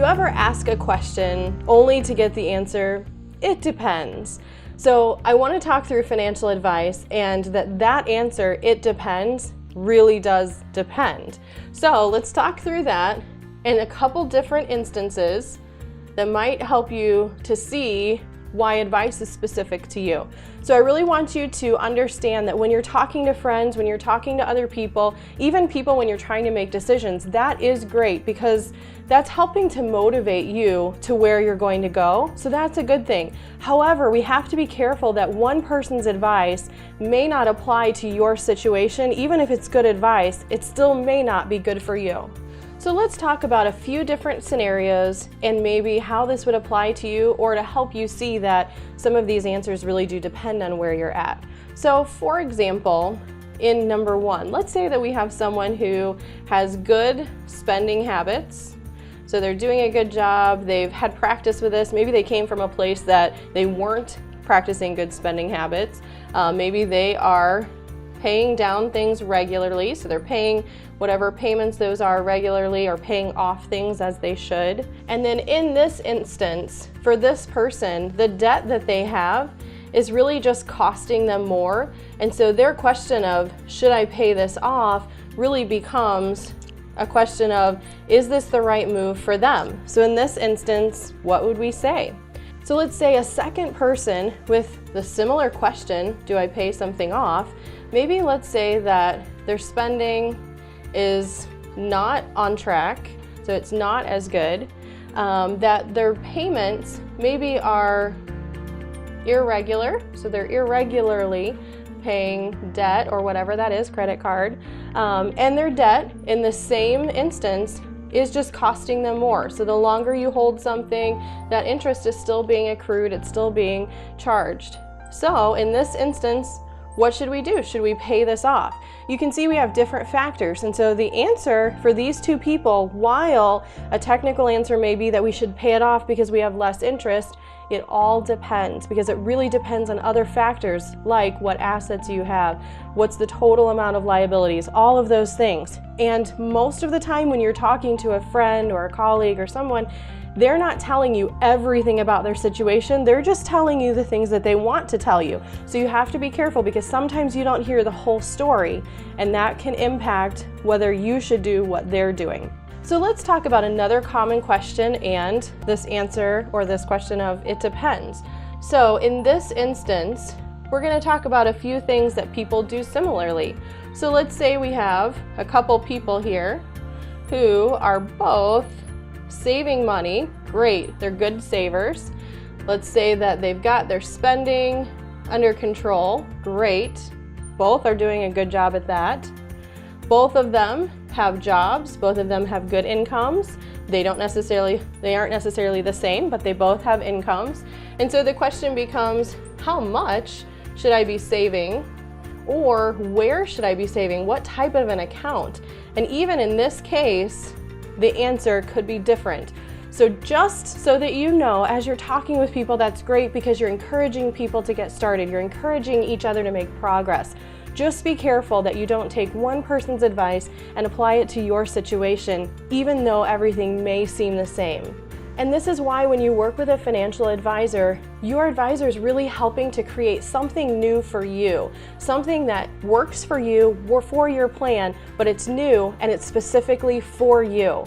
you ever ask a question only to get the answer, "It depends"? So I want to talk through financial advice and that answer, "It depends," really does depend. So let's talk through that in a couple different instances that might help you to see why advice is specific to you. So I really want you to understand that when you're talking to friends, when you're talking to other people, even people when you're trying to make decisions, that is great because that's helping to motivate you to where you're going to go. So that's a good thing. However, we have to be careful that one person's advice may not apply to your situation. Even if it's good advice, it still may not be good for you. So let's talk about a few different scenarios and maybe how this would apply to you, or to help you see that some of these answers really do depend on where you're at. So for example, in number one, let's say that we have someone who has good spending habits. So they're doing a good job, they've had practice with this, maybe they came from a place that they weren't practicing good spending habits. Maybe they are paying down things regularly, so they're paying whatever payments those are regularly, or paying off things as they should. And then in this instance, for this person, the debt that they have is really just costing them more. And so their question of, should I pay this off, really becomes a question of, is this the right move for them? So in this instance, what would we say? So let's say a second person with the similar question, do I pay something off? Maybe let's say that their spending is not on track, so it's not as good, that their payments maybe are irregular, so they're irregularly paying debt or whatever that is, credit card, and their debt in the same instance is just costing them more. So the longer you hold something, that interest is still being accrued, it's still being charged. So in this instance, what should we do? Should we pay this off? You can see we have different factors, and so the answer for these two people, while a technical answer may be that we should pay it off because we have less interest, it all depends, because it really depends on other factors like what assets you have, what's the total amount of liabilities, all of those things. And most of the time when you're talking to a friend or a colleague or someone, they're not telling you everything about their situation, they're just telling you the things that they want to tell you. So you have to be careful, because sometimes you don't hear the whole story, and that can impact whether you should do what they're doing. So let's talk about another common question and this answer, or this question of, it depends. So in this instance, we're going to talk about a few things that people do similarly. So let's say we have a couple people here who are both saving money. Great, they're good savers. Let's say that they've got their spending under control. Great, both are doing a good job at that. Both of them have jobs, both of them have good incomes. They aren't necessarily the same, but they both have incomes. And so the question becomes, how much should I be saving? Or where should I be saving? What type of an account? And even in this case, the answer could be different. So just so that you know, as you're talking with people, that's great, because you're encouraging people to get started. You're encouraging each other to make progress. Just be careful that you don't take one person's advice and apply it to your situation, even though everything may seem the same. And this is why when you work with a financial advisor, your advisor is really helping to create something new for you, something that works for you or for your plan, but it's new and it's specifically for you.